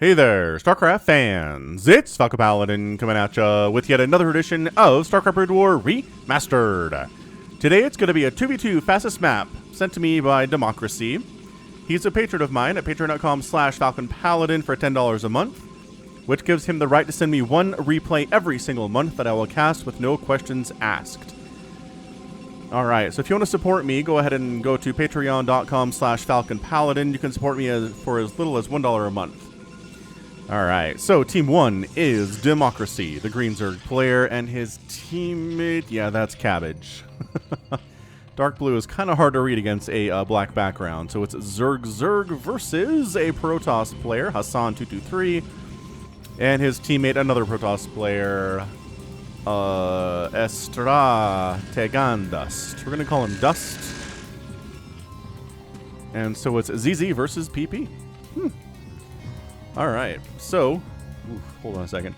Hey there, StarCraft fans! It's Falcon Paladin coming at ya with yet another edition of StarCraft Brood War Remastered. Today it's going to be a 2v2 fastest map sent to me by Democracy. He's a patron of mine at patreon.com/FalconPaladin for $10 a month, which gives him the right to send me one replay every single month that I will cast with no questions asked. Alright, so if you want to support me, go ahead and go to patreon.com/FalconPaladin. You can support me for as little as $1 a month. Alright, so Team 1 is Democracy, the green Zerg player, and his teammate, yeah, that's Cabbage. Dark blue is kind of hard to read against a black background, so it's Zerg versus a Protoss player, Hassan223, and his teammate, another Protoss player, Dust. We're going to call him Dust. And so it's ZZ versus PP. Alright, so, hold on a second.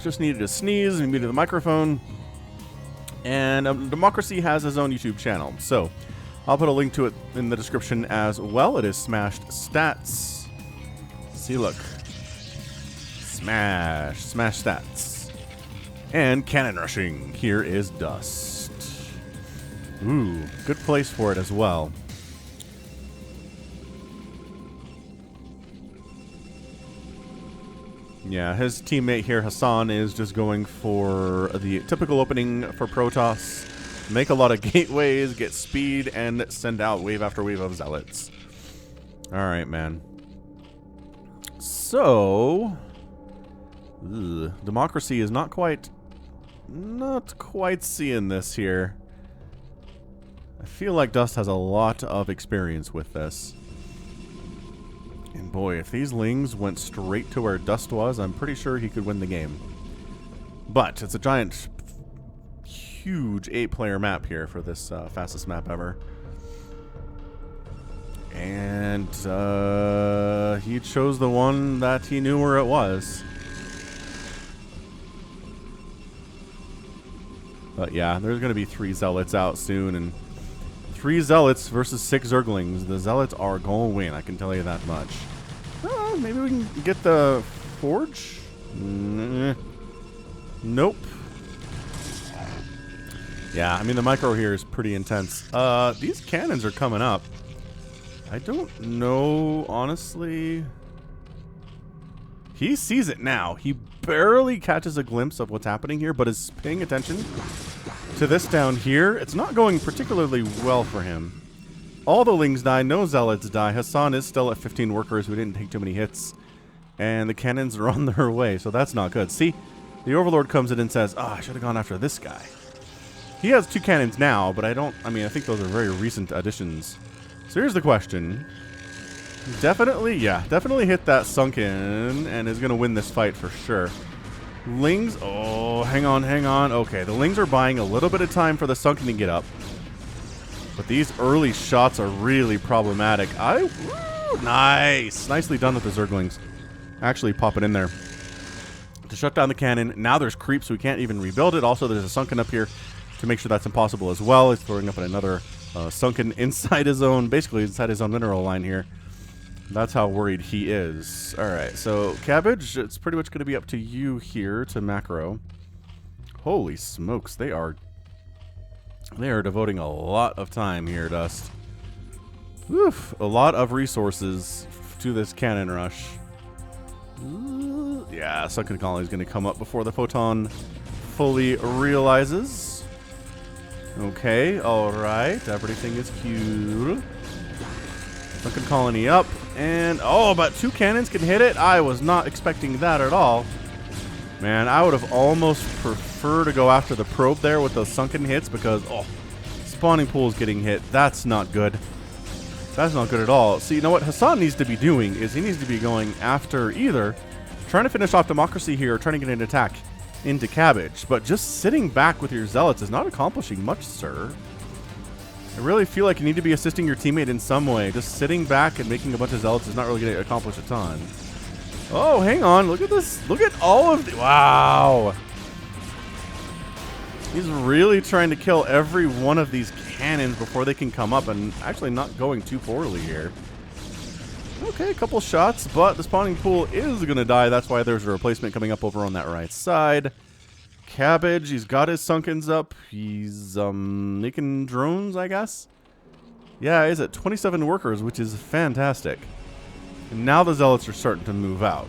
Just needed to sneeze and muted the microphone. And Democracy has his own YouTube channel, so I'll put a link to it in the description as well. It is Smashed Stats. See, look. Smash Stats. And Cannon Rushing. Here is Dust. Ooh, good place for it as well. Yeah, his teammate here, Hassan, is just going for the typical opening for Protoss. Make a lot of gateways, get speed, and send out wave after wave of zealots. Alright, man. So, Democracy is not quite seeing this here. I feel like Dust has a lot of experience with this. And boy, if these Lings went straight to where Dust was, I'm pretty sure he could win the game. But it's a giant, huge 8-player map here for this fastest map ever. And he chose the one that he knew where it was. But yeah, there's going to be 3 Zealots out soon, and 3 Zealots versus 6 Zerglings. The Zealots are going to win, I can tell you that much. Maybe we can get the Forge? Nope. Yeah, I mean, the micro here is pretty intense. These cannons are coming up. I don't know, honestly. He sees it now. He barely catches a glimpse of what's happening here, but is paying attention to this down here. It's not going particularly well for him. All the Lings die, no Zealots die. Hassan is still at 15 workers who didn't take too many hits. And the cannons are on their way, so that's not good. See, the Overlord comes in and says, I should have gone after this guy. He has 2 cannons now, but I think those are very recent additions. So here's the question. Definitely hit that sunken and is going to win this fight for sure. Lings, hang on. Okay, the Lings are buying a little bit of time for the sunken to get up. But these early shots are really problematic. Nice! Nicely done with the Zerglings. Actually pop it in there to shut down the cannon. Now there's creep, so we can't even rebuild it. Also, there's a sunken up here to make sure that's impossible as well. He's throwing up another sunken inside his own, basically inside his own mineral line here. That's how worried he is. Alright, so Cabbage, it's pretty much going to be up to you here to macro. Holy smokes, they are devoting a lot of time here, Dust. Oof, a lot of resources to this cannon rush. Yeah, Sunken Colony is going to come up before the Photon fully realizes. Okay, alright, everything is cute. Sunken Colony up, and about 2 cannons can hit it? I was not expecting that at all. Man, I would have almost preferred to go after the probe there with those sunken hits because, spawning pool is getting hit. That's not good. That's not good at all. So you know what Hassan needs to be doing is he needs to be going after either trying to finish off Democracy here or trying to get an attack into Cabbage. But just sitting back with your Zealots is not accomplishing much, sir. I really feel like you need to be assisting your teammate in some way. Just sitting back and making a bunch of Zealots is not really going to accomplish a ton. Oh, hang on. Look at this. Look at all of the... Wow. He's really trying to kill every one of these cannons before they can come up, and actually not going too poorly here. Okay, a couple shots, but the spawning pool is going to die. That's why there's a replacement coming up over on that right side. Cabbage, he's got his Sunkens up. He's making drones, I guess. Yeah, he's at 27 workers, which is fantastic. And now the Zealots are starting to move out.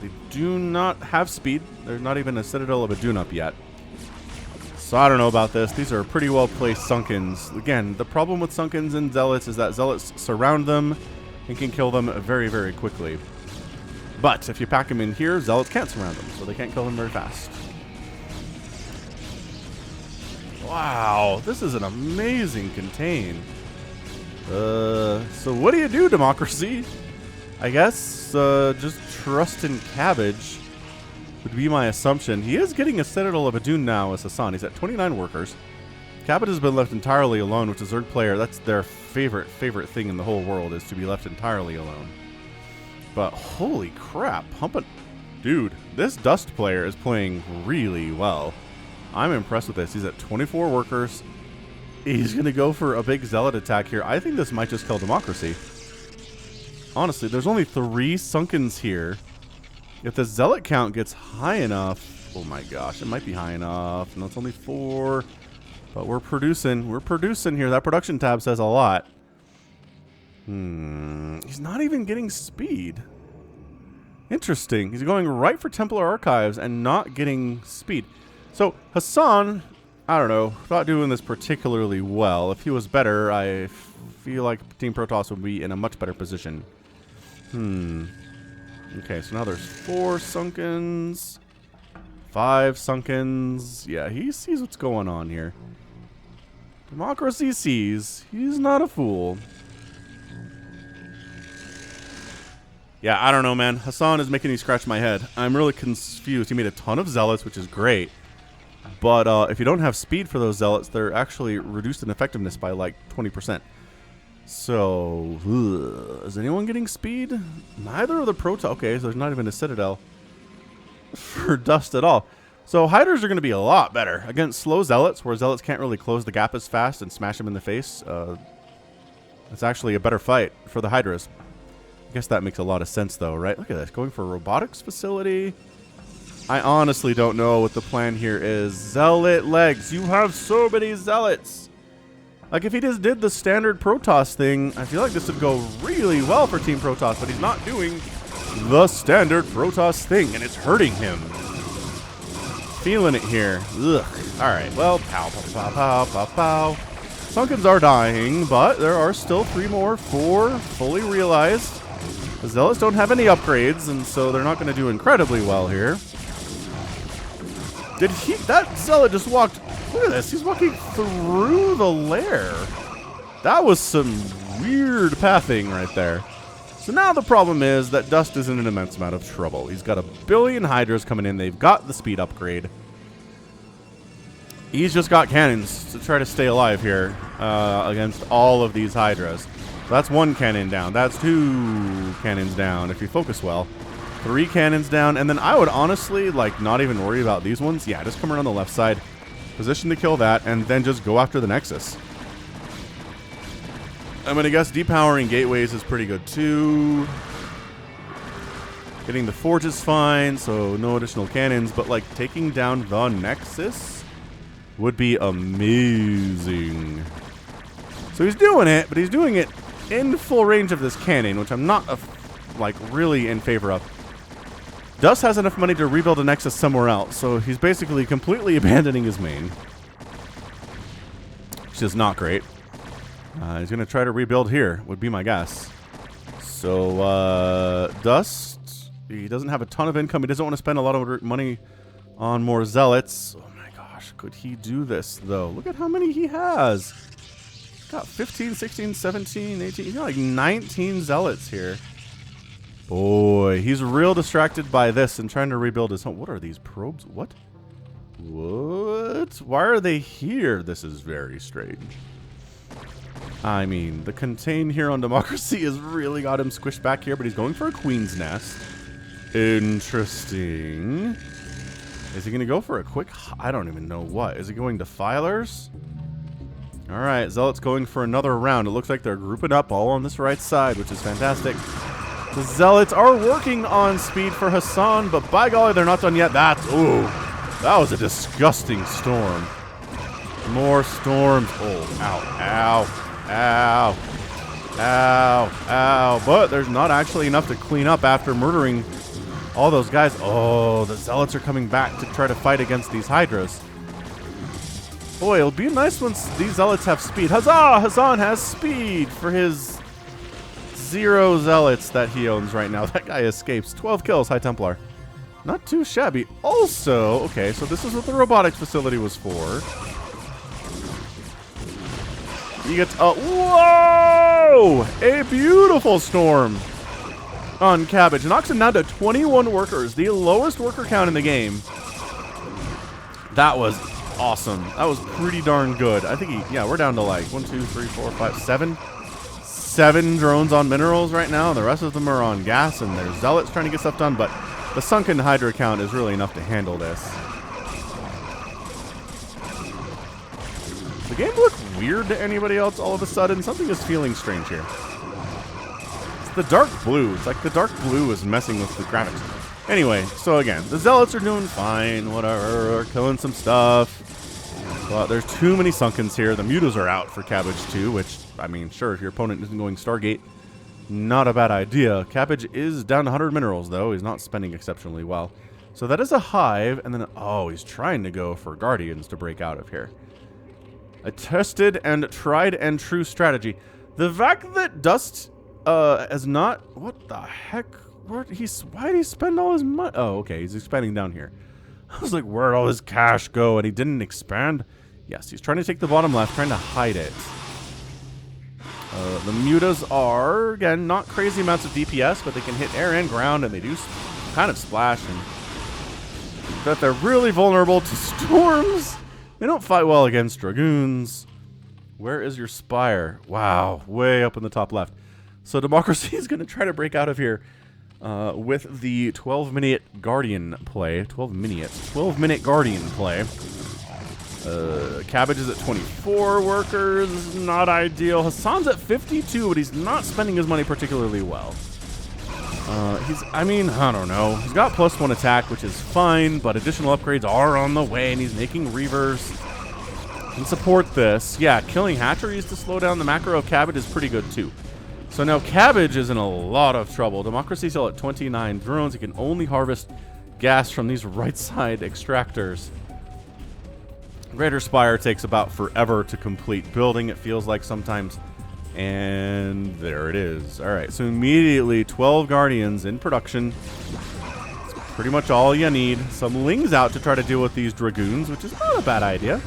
They do not have speed. There's not even a Citadel of a Dune up yet. So I don't know about this. These are pretty well placed Sunkens. Again, the problem with Sunkens and Zealots is that Zealots surround them and can kill them very, very quickly. But if you pack them in here, Zealots can't surround them, so they can't kill them very fast. Wow, this is an amazing contain. So what do you do, Democracy? I guess just trust in Cabbage would be my assumption. He is getting a Citadel of Adun now as Hassan. He's at 29 workers. Cabbage has been left entirely alone, which is Zerg player. That's their favorite thing in the whole world, is to be left entirely alone. But holy crap, dude, this Dust player is playing really well. I'm impressed with this. He's at 24 workers. He's going to go for a big Zealot attack here. I think this might just kill Democracy. Honestly, there's only 3 Sunkens here. If the Zealot count gets high enough... Oh my gosh, it might be high enough. No, it's only 4. But we're producing. We're producing here. That production tab says a lot. He's not even getting speed. Interesting. He's going right for Templar Archives and not getting speed. So, Hassan, I don't know, not doing this particularly well. If he was better, I feel like Team Protoss would be in a much better position. Okay, so now there's 4 Sunkens. 5 Sunkens. Yeah, he sees what's going on here. Democracy sees. He's not a fool. Yeah, I don't know, man. Hassan is making me scratch my head. I'm really confused. He made a ton of Zealots, which is great. But if you don't have speed for those Zealots, they're actually reduced in effectiveness by like 20%. So, is anyone getting speed? Neither of the Protoss. Okay, so there's not even a Citadel for Dust at all. So Hydras are going to be a lot better against slow Zealots, where Zealots can't really close the gap as fast and smash them in the face. It's actually a better fight for the Hydras. I guess that makes a lot of sense, though, right? Look at this. Going for a robotics facility. I honestly don't know what the plan here is. Zealot legs. You have so many Zealots. Like, if he just did the standard Protoss thing, I feel like this would go really well for Team Protoss, but he's not doing the standard Protoss thing, and it's hurting him. Feeling it here. Ugh. Alright, well, pow, pow, pow, pow, pow, pow. Sunkens are dying, but there are still 3 more, 4 fully realized. The Zealots don't have any upgrades, and so they're not going to do incredibly well here. That Zealot just walked, look at this, he's walking through the lair. That was some weird pathing right there. So now the problem is that Dust is in an immense amount of trouble. He's got 1 billion Hydras coming in, they've got the speed upgrade. He's just got cannons to try to stay alive here against all of these Hydras. So that's 1 cannon down, that's 2 cannons down if you focus well. 3 cannons down, and then I would honestly, like, not even worry about these ones. Yeah, just come around the left side, position to kill that, and then just go after the Nexus. I'm going to guess depowering gateways is pretty good, too. Getting the Forge is fine, so no additional cannons, but, like, taking down the Nexus would be amazing. So he's doing it, but he's doing it in full range of this cannon, which I'm not, like, really in favor of. Dust has enough money to rebuild a Nexus somewhere else, so he's basically completely abandoning his main. Which is not great. He's going to try to rebuild here, would be my guess. So, Dust, he doesn't have a ton of income. He doesn't want to spend a lot of money on more Zealots. Oh my gosh, could he do this, though? Look at how many he has. He's got 15, 16, 17, 18. He's got like 19 Zealots here. Boy, he's real distracted by this and trying to rebuild his home. What are these probes? What? What? Why are they here? This is very strange. I mean, the contain here on Democracy has really got him squished back here, but he's going for a Queen's Nest. Interesting. Is he going to go for a quick... I don't even know what. Is he going to Filers? Alright, Zealot's going for another round. It looks like they're grouping up all on this right side, which is fantastic. The Zealots are working on speed for Hassan, but by golly, they're not done yet. Ooh, that was a disgusting storm. More storms. Oh, ow, ow, ow, ow, ow. But there's not actually enough to clean up after murdering all those guys. Oh, the Zealots are coming back to try to fight against these Hydras. Boy, it'll be nice once these Zealots have speed. Huzzah! Hassan has speed for his 0 Zealots that he owns right now. That guy escapes. 12 kills, High Templar. Not too shabby. Also, okay, so this is what the robotics facility was for. You get whoa! A beautiful storm on Cabbage. Knocks him down to 21 workers, the lowest worker count in the game. That was awesome. That was pretty darn good. I think yeah, we're down to like 1, 2, 3, 4, 5, 7. 7 drones on minerals right now. The rest of them are on gas, and there's Zealots trying to get stuff done, but the sunken Hydra count is really enough to handle this. The game look weird to anybody else all of a sudden? Something is feeling strange here. It's the dark blue. It's like the dark blue is messing with the graphics. Anyway, so again, the Zealots are doing fine, whatever, killing some stuff. Well, there's too many Sunkens here. The mutas are out for Cabbage too, which, I mean, sure, if your opponent isn't going Stargate, not a bad idea. Cabbage is down to 100 minerals, though. He's not spending exceptionally well. So that is a hive, and then, oh, he's trying to go for Guardians to break out of here. A tested and tried and true strategy. The fact that Dust has not... What the heck? Why did he spend all his money? Oh, okay, he's expanding down here. I was like, where'd all his cash go? And he didn't expand? Yes, he's trying to take the bottom left, trying to hide it. The mutas are, again, not crazy amounts of DPS, but they can hit air and ground, and they do kind of splash. And that they're really vulnerable to storms. They don't fight well against Dragoons. Where is your Spire? Wow, way up in the top left. So Democracy is going to try to break out of here with the 12-minute Guardian play. 12-minute Guardian play. Cabbage is at 24 workers, not ideal. Hassan's at 52, but he's not spending his money particularly well. I mean, I don't know. He's got +1 attack, which is fine, but additional upgrades are on the way, and he's making Reavers. Can support this. Yeah, killing hatcheries to slow down the macro of Cabbage is pretty good, too. So now Cabbage is in a lot of trouble. Democracy's still at 29 drones. He can only harvest gas from these right-side extractors. Greater Spire takes about forever to complete building, it feels like sometimes. And there it is. All right, so immediately 12 Guardians in production. It's pretty much all you need. Some Lings out to try to deal with these Dragoons, which is not a bad idea.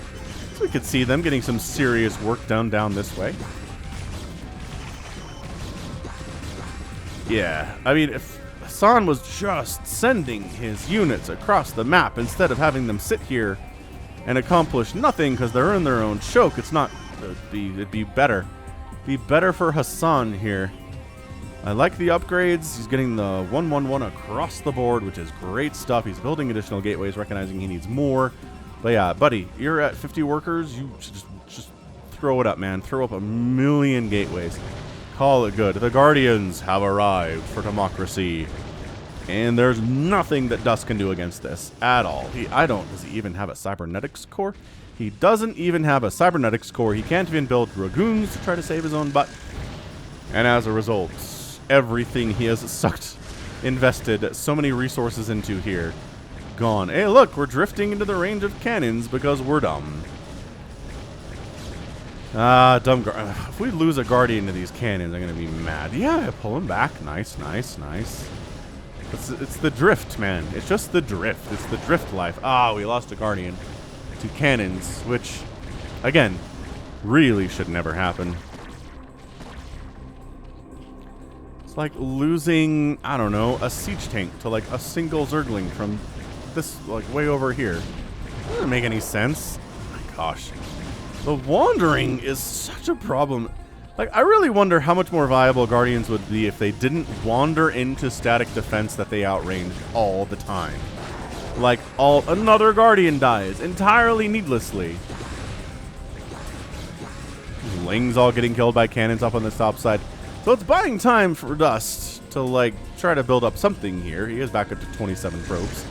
So we could see them getting some serious work done down this way. Yeah, I mean, if Hassan was just sending his units across the map instead of having them sit here and accomplish nothing because they're in their own choke, it'd be better. Be better for Hassan here. I like the upgrades. He's getting the 1-1-1 across the board, which is great stuff. He's building additional gateways, recognizing he needs more. But yeah, buddy, you're at 50 workers. You should just throw it up, man. Throw up 1,000,000 gateways. Call it good. The Guardians have arrived for Democracy. And there's nothing that Dust can do against this at all. Does he even have a cybernetics core? He doesn't even have a cybernetics core. He can't even build Dragoons to try to save his own butt. And as a result, everything he has invested so many resources into here, gone. Hey, look, we're drifting into the range of cannons because we're dumb. Dumb. If we lose a Guardian to these cannons, I'm going to be mad. Yeah, pull him back. Nice, nice, nice. It's the drift, man. It's just the drift. It's the drift life. We lost a Guardian to cannons, which, again, really should never happen. It's like losing, I don't know, a siege tank to like a single Zergling from this, like, way over here. That doesn't make any sense. Oh my gosh. The wandering is such a problem. Like, I really wonder how much more viable Guardians would be if they didn't wander into static defense that they outrange all the time. Like, another Guardian dies entirely needlessly. Lings all getting killed by cannons up on the top side. So it's buying time for Dust to, like, try to build up something here. He is back up to 27 probes,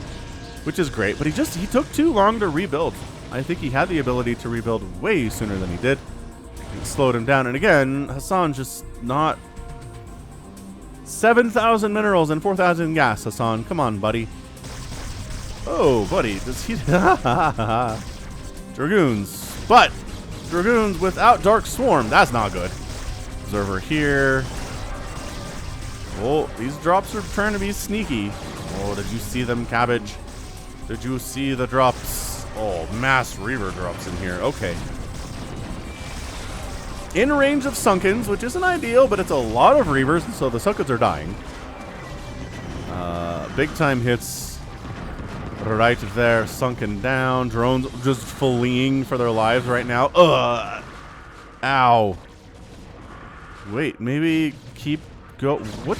which is great. But he took too long to rebuild. I think he had the ability to rebuild way sooner than he did. It slowed him down. And again, Hassan just not... 7,000 minerals and 4,000 gas, Hassan. Come on, buddy. Oh, buddy. Does he... Dragoons. But Dragoons without Dark Swarm. That's not good. Observer here. Oh, these drops are trying to be sneaky. Oh, did you see them, Cabbage? Did you see the drops? Oh, mass Reaver drops in here. Okay. In range of Sunkens, which isn't ideal, but it's a lot of Reavers, so the Sunkens are dying. Big time hits right there. Sunken down. Drones just fleeing for their lives right now. Ugh. Ow. Wait, maybe keep go. What?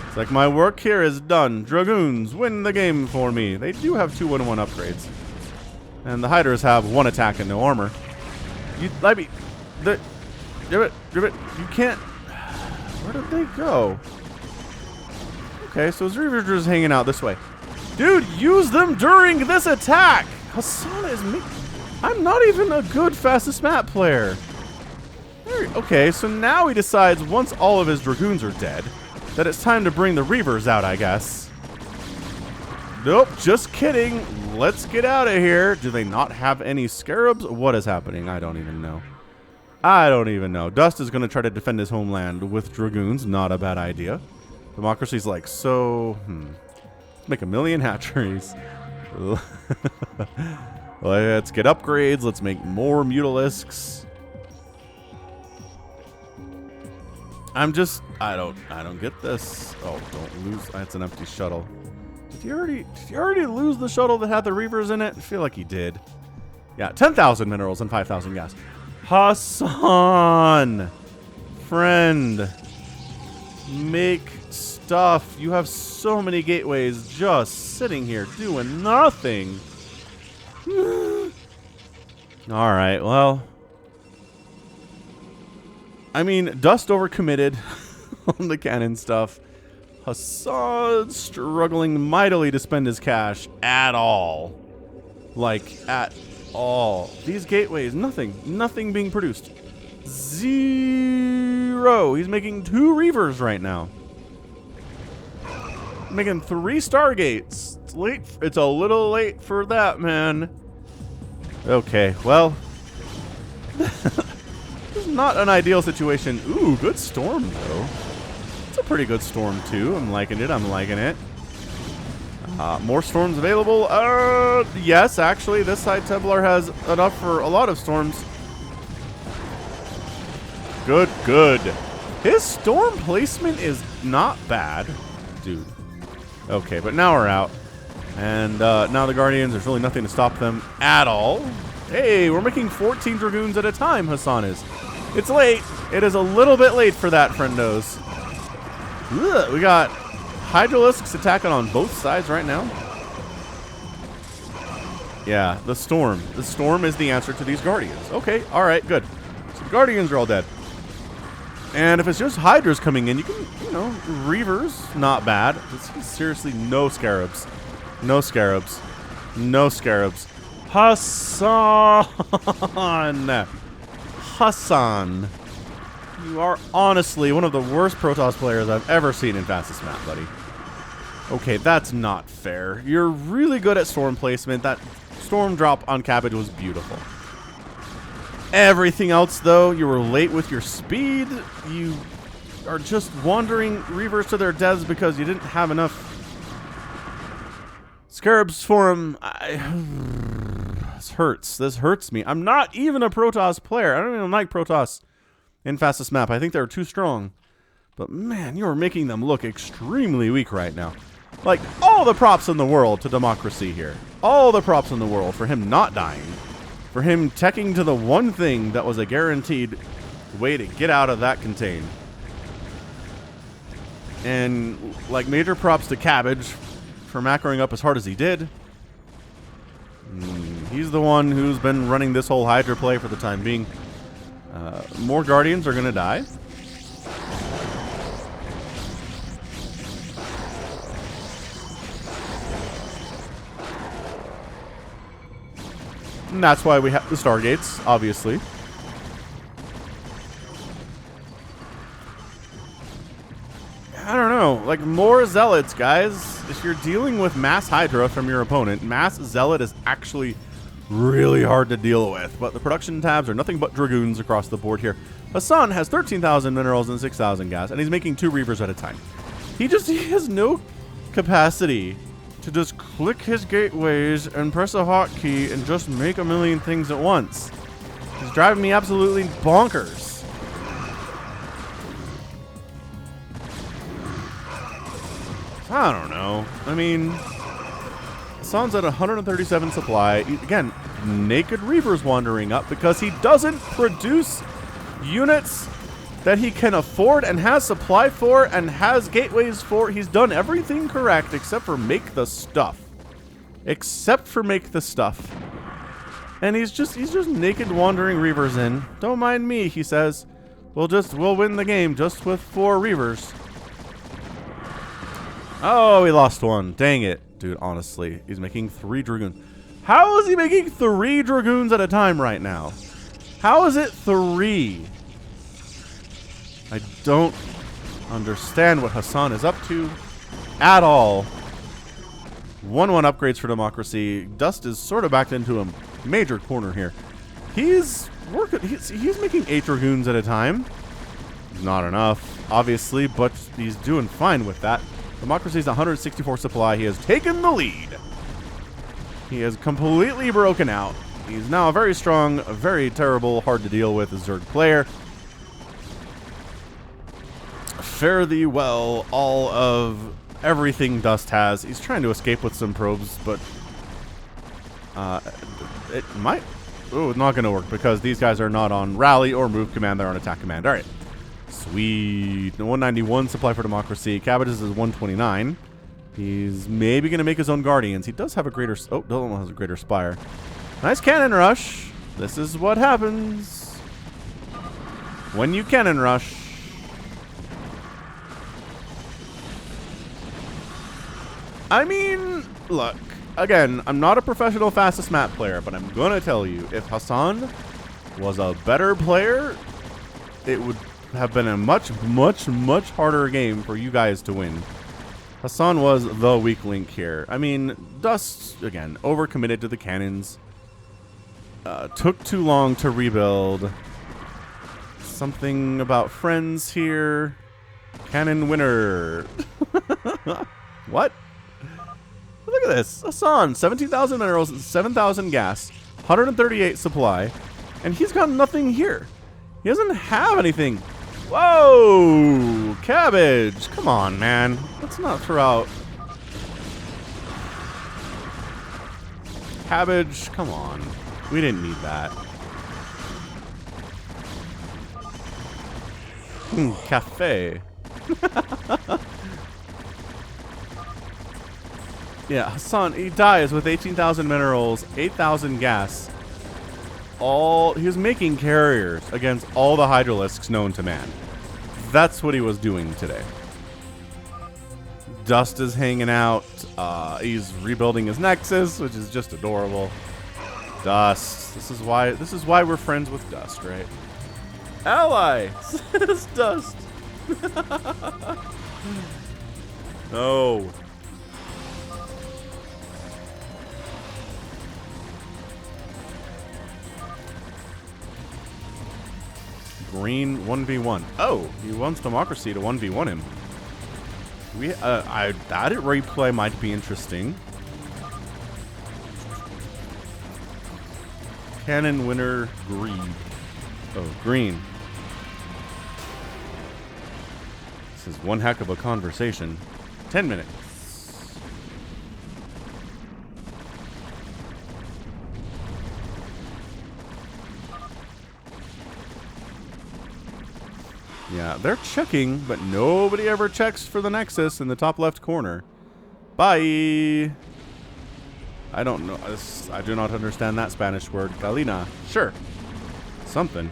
It's like my work here is done. Dragoons win the game for me. They do have 2-1-1 upgrades. And the Hydras have 1 attack and no armor. You can't. Where did they go? Okay, so Reavers are just hanging out this way. Dude, use them during this attack! Hassan is me. I'm not even a good fastest map player. Okay, so now he decides once all of his Dragoons are dead, that it's time to bring the Reavers out, I guess. Nope, just kidding. Let's get out of here. Do they not have any Scarabs? What is happening? I don't even know. I don't even know. Dust is going to try to defend his homeland with Dragoons. Not a bad idea. Democracy's like, so, let's make 1 million hatcheries. Let's get upgrades. Let's make more Mutalisks. I don't get this. Oh, don't lose. That's an empty shuttle. Did you already lose the shuttle that had the Reavers in it? I feel like he did. Yeah, 10,000 minerals and 5,000 gas. Hassan! Friend. Make stuff. You have so many gateways just sitting here doing nothing. Alright, well. I mean, Dust overcommitted on the cannon stuff. Hassan struggling mightily to spend his cash at all. Like, at all. These gateways, nothing being produced. 0. He's making 2 Reavers right now. Making 3 Stargates. It's late. It's a little late for that, man. Okay, well. This is not an ideal situation. Ooh, good storm, though. It's a pretty good storm, too. I'm liking it. More storms available? Yes, actually. This side Templar has enough for a lot of storms. Good, good. His storm placement is not bad. Dude. Okay, but now we're out. And now the Guardians, there's really nothing to stop them at all. Hey, we're making 14 Dragoons at a time, Hassan is. It's late. It is a little bit late for that, friendos. Ugh, we got Hydralisks attacking on both sides right now. Yeah, the storm. The storm is the answer to these Guardians. Okay, all right, good. So the Guardians are all dead. And if it's just Hydras coming in, you can, Reavers, not bad. Seriously, no Scarabs. No Scarabs. No Scarabs. Hassan! Hassan. You are honestly one of the worst Protoss players I've ever seen in fastest map, buddy. Okay, that's not fair. You're really good at storm placement. That storm drop on Cabbage was beautiful. Everything else, though, you were late with your speed. You are just wandering Reavers to their deaths because you didn't have enough Scarabs for him. This hurts. This hurts me. I'm not even a Protoss player. I don't even like Protoss in fastest map. I think they're too strong. But man, you're making them look extremely weak right now. Like, all the props in the world to Democracy here. All the props in the world for him not dying. For him teching to the one thing that was a guaranteed way to get out of that contain. And, like, major props to Cabbage for macroing up as hard as he did. He's the one who's been running this whole Hydra play for the time being. More Guardians are going to die. And that's why we have the Stargates, obviously. I don't know. Like, more Zealots, guys. If you're dealing with mass Hydra from your opponent, mass Zealot is actually really hard to deal with. But the production tabs are nothing but Dragoons across the board here. Hassan has 13,000 minerals and 6,000 gas, and he's making 2 Reavers at a time. He has no capacity to just click his gateways and press a hotkey and just make a million things at once. He's driving me absolutely bonkers. I don't know. I mean, Hassan's at 137 supply. Again, naked Reavers wandering up because he doesn't produce units that he can afford and has supply for and has gateways for. He's done everything correct except for make the stuff. And he's just naked wandering Reavers in. Don't mind me, he says. We'll win the game just with 4 Reavers. Oh, he lost one. Dang it. Dude, honestly, he's making 3 Dragoons. How is he making 3 Dragoons at a time right now? How is it 3? I don't understand what Hassan is up to at all. 1-1 upgrades for democracy. Dust is sort of backed into a major corner here. He's making 8 Dragoons at a time. Not enough, obviously, but he's doing fine with that. Democracy's 164 supply. He has taken the lead. He has completely broken out. He's now a very strong, a very terrible, hard to deal with Zerg player. Fare thee well, all of everything Dust has. He's trying to escape with some probes, but it might. Oh, it's not going to work because these guys are not on rally or move command. They're on attack command. All right. Sweet. 191 supply for democracy. Cabbages is 129. He's maybe going to make his own guardians. He does have a greater... Oh, Dylan has a greater spire. Nice cannon rush. This is what happens when you cannon rush. I mean, look. Again, I'm not a professional fastest map player, but I'm going to tell you, if Hassan was a better player, it would have been a much, much, much harder game for you guys to win. Hassan was the weak link here. I mean, Dust, again, overcommitted to the cannons. Took too long to rebuild. Something about friends here. Cannon winner. What? Look at this. Hassan, 17,000 minerals, 7,000 gas, 138 supply, and he's got nothing here. He doesn't have anything. Whoa! Cabbage! Come on, man. Let's not throw out. Cabbage, come on. We didn't need that. Cafe. Yeah, Hassan, he dies with 18,000 minerals, 8,000 gas. He was making carriers against all the Hydralisks known to man. That's what he was doing today. Dust is hanging out. He's rebuilding his Nexus, which is just adorable. Dust. This is why we're friends with Dust, right? Ally says Dust. No. Green 1v1. Oh, he wants democracy to 1v1 him. That replay might be interesting. Cannon winner greed. Oh, green. This is one heck of a conversation. 10 minutes. Yeah, they're checking, but nobody ever checks for the Nexus in the top left corner. Bye. I don't know. I do not understand that Spanish word. Galina. Sure. Something.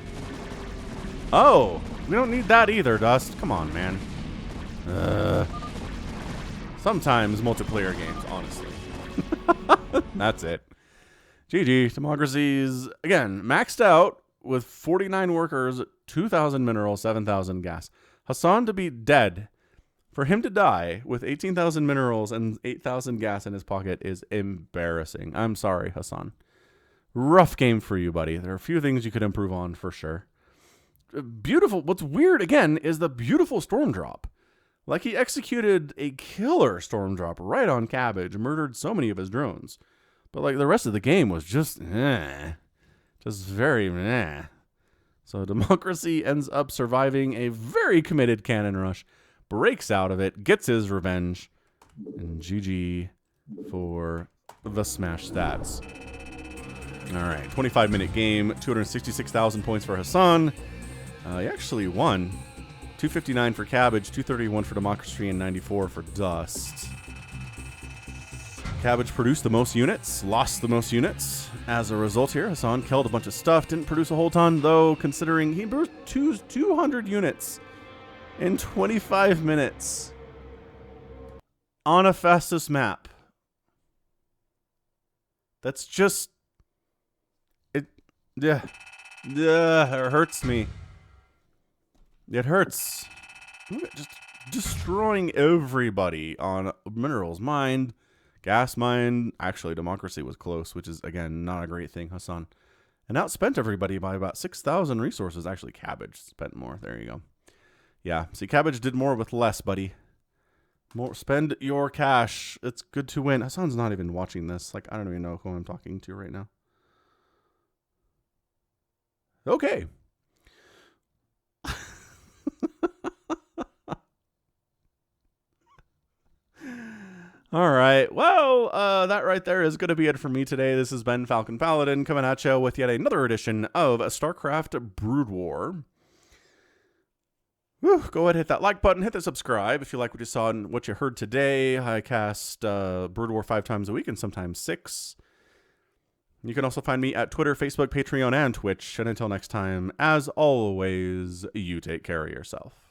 Oh, we don't need that either, Dust. Come on, man. Sometimes multiplayer games, honestly. That's it. GG. Democracies, again, maxed out with 49 workers, 2,000 minerals, 7,000 gas. Hassan to be dead. For him to die with 18,000 minerals and 8,000 gas in his pocket is embarrassing. I'm sorry, Hassan. Rough game for you, buddy. There are a few things you could improve on for sure. Beautiful. What's weird, again, is the beautiful storm drop. Like, he executed a killer storm drop right on Cabbage, murdered so many of his drones. But, like, the rest of the game was just, just very, So Democracy ends up surviving a very committed cannon rush, breaks out of it, gets his revenge, and GG for the Smash Stats. All right, 25-minute game, 266,000 points for Hassan. He actually won. 259 for Cabbage, 231 for Democracy, and 94 for Dust. Cabbage produced the most units, lost the most units. As a result here, Hassan killed a bunch of stuff, didn't produce a whole ton, though, considering he produced 200 units in 25 minutes on a fastest map. That's just... it hurts me. It hurts. Just destroying everybody on minerals mined, gas mined. Actually, Democracy was close, which is, again, not a great thing, Hassan. And outspent everybody by about 6,000 resources. Actually, Cabbage spent more. There you go. Yeah, see, Cabbage did more with less, buddy. More, spend your cash. It's good to win. Hassan's not even watching this. Like, I don't even know who I'm talking to right now. Okay. All right. Well, that right there is going to be it for me today. This has been Falcon Paladin coming at you with yet another edition of StarCraft Brood War. Whew, go ahead and hit that like button, hit the subscribe if you like what you saw and what you heard today. I cast Brood War 5 times a week and sometimes 6. You can also find me at Twitter, Facebook, Patreon, and Twitch. And until next time, as always, you take care of yourself.